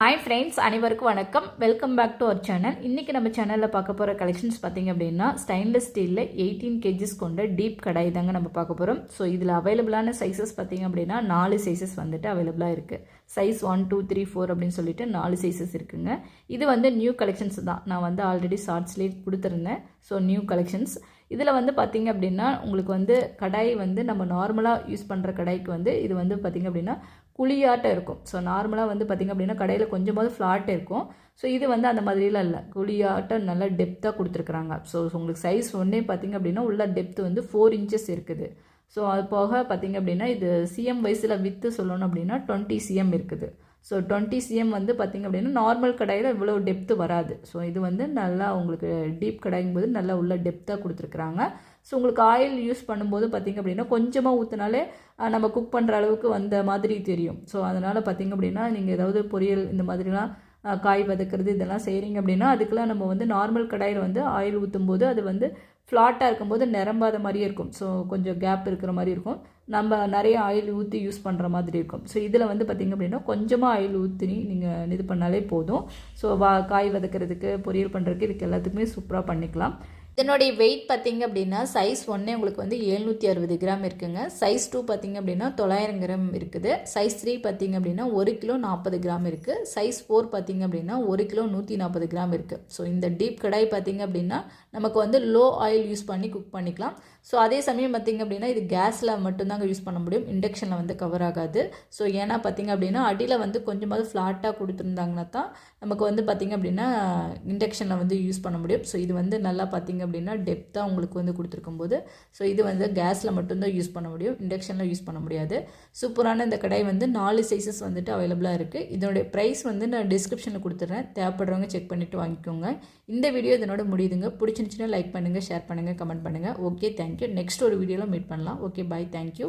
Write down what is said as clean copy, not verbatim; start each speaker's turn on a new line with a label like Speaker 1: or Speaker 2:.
Speaker 1: Hi friends, அனைவருக்கும் வணக்கம். Welcome back to our channel. இன்றைக்கி நம்ம சேனலில் பார்க்க போகிற கலெக்ஷன்ஸ் பார்த்திங்க அப்படின்னா ஸ்டெயின்லெஸ் ஸ்டீலில் 18 kgs கொண்ட டீப் கடாய் தாங்க நம்ம பார்க்க போகிறோம். ஸோ இதில் அவைலபிளான சைஸஸ் பார்த்திங்க அப்படின்னா 4 சைஸஸ் வந்துட்டு அவைலபிளாக இருக்குது. சைஸ் 1, 2, 3, 4 அப்படின்னு சொல்லிட்டு 4 சைஸஸ் இருக்குங்க. இது வந்து நியூ கலெக்ஷன்ஸ் தான். நான் வந்து ஆல்ரெடி ஷார்ட்ஸ்லேயே கொடுத்துருந்தேன். ஸோ நியூ கலெக்ஷன்ஸ் இதில் வந்து பார்த்திங்க அப்படின்னா உங்களுக்கு வந்து கடாய் வந்து நம்ம நார்மலாக யூஸ் பண்ணுற கடாய்க்கு வந்து இது வந்து பார்த்திங்க அப்படின்னா குழியாட்டம் இருக்கும். ஸோ நார்மலாக வந்து பார்த்திங்க அப்படின்னா கடையில் கொஞ்சமாவது ஃப்ளாட் இருக்கும். ஸோ இது வந்து அந்த மாதிரிலாம் இல்லை, குழியாட்டம் நல்லா டெப்த்தாக கொடுத்துருக்குறாங்க. ஸோ உங்களுக்கு சைஸ் ஒன்றே பார்த்திங்க அப்படின்னா உள்ள டெப்த் வந்து 4 inches இருக்குது. ஸோ அது போக பார்த்திங்க அப்படின்னா இது சிஎம் வயசில் விற்று சொல்லணும் அப்படின்னா 20 cm இருக்குது. ஸோ 20 cm வந்து பார்த்திங்க அப்படின்னா நார்மல் கடாயில் இவ்வளோ டெப்த்து வராது. ஸோ இது வந்து நல்லா உங்களுக்கு டீப் கடாய்ங்கும்போது நல்லா உள்ள டெப்த்தாக கொடுத்துருக்குறாங்க. ஸோ உங்களுக்கு ஆயில் யூஸ் பண்ணும்போது பார்த்திங்க அப்படின்னா கொஞ்சமாக ஊற்றினாலே நம்ம குக் பண்ணுற அளவுக்கு வந்த மாதிரி தெரியும். ஸோ அதனால் பார்த்திங்க அப்படின்னா நீங்கள் ஏதாவது பொரியல் இந்த மாதிரிலாம் காய் வதக்கிறது இதெல்லாம் செய்கிறீங்க அப்படின்னா அதுக்கெலாம் நம்ம வந்து நார்மல் கடாயில் வந்து ஆயில் ஊற்றும் போது அது வந்து ஃப்ளாட்டாக இருக்கும்போது நிரம்பாத மாதிரியே இருக்கும். ஸோ கொஞ்சம் கேப் இருக்கிற மாதிரி இருக்கும். நம்ம நிறைய ஆயில் ஊற்றி யூஸ் பண்ணுற மாதிரி இருக்கும். ஸோ இதில் வந்து பார்த்திங்க அப்படின்னா கொஞ்சமாக ஆயில் ஊற்றி நீங்கள் இது பண்ணாலே போதும். ஸோ காய் வதக்கிறதுக்கு பொரியல் பண்ணுறதுக்கு இதுக்கு எல்லாத்துக்குமே சூப்பராக பண்ணிக்கலாம். இதனுடைய வெயிட் பார்த்திங்க அப்படின்னா சைஸ் 1 உங்களுக்கு வந்து 760 கிராம் இருக்குங்க. சைஸ் 2 பார்த்திங்க அப்படின்னா 900 கிராம் இருக்குது. சைஸ் 3 பார்த்திங்க அப்படின்னா 1 கிலோ 40 கிராம் இருக்குது. சைஸ் 4 பார்த்திங்க அப்படின்னா 1 கிலோ 140 கிராம் இருக்குது. ஸோ இந்த டீப் கடாய் பார்த்திங்க அப்படின்னா நமக்கு வந்து லோ ஆயில் யூஸ் பண்ணி குக் பண்ணிக்கலாம். ஸோ அதே சமயம் பார்த்திங்க அப்படின்னா இது கேஸில் மட்டும்தாங்க யூஸ் பண்ண முடியும், இண்டக்ஷனில் வந்து கவர் ஆகாது. ஸோ ஏன்னா பார்த்திங்க அப்படின்னா அடியில் வந்து கொஞ்சமாவது ஃப்ளாட்டாக கொடுத்துருந்தாங்கன்னா தான் நமக்கு வந்து பார்த்திங்க அப்படின்னா இண்டக்ஷனில் வந்து யூஸ் பண்ண முடியும். ஸோ இது வந்து நல்லா பார்த்திங்க அப்படின்னா டெப்த்தாக உங்களுக்கு வந்து கொடுத்துருக்கும் போது ஸோ இது வந்து கேஸில் மட்டும்தான் யூஸ் பண்ண முடியும், இண்டக்ஷனில் யூஸ் பண்ண முடியாது. சூப்பரான இந்த கடாய் வந்து 4 சைஸஸ் வந்துட்டு அவைலபிளாக இருக்குது. இதனுடைய ப்ரைஸ் வந்து நான் டிஸ்கிரிப்ஷனில் கொடுத்துட்றேன், தேவைப்படுறவங்க செக் பண்ணிவிட்டு வாங்கிக்கோங்க. இந்த வீடியோ இதனோட முடியுதுங்க. பிடிச்சிருந்துச்சுன்னா லைக் பண்ணுங்கள், ஷேர் பண்ணுங்கள், கமெண்ட் பண்ணுங்கள். Okay, thank you. நெக்ஸ்ட் ஒரு வீடியோவில் மீட் பண்ணலாம். ஓகே, பாய், தேங்க்யூ.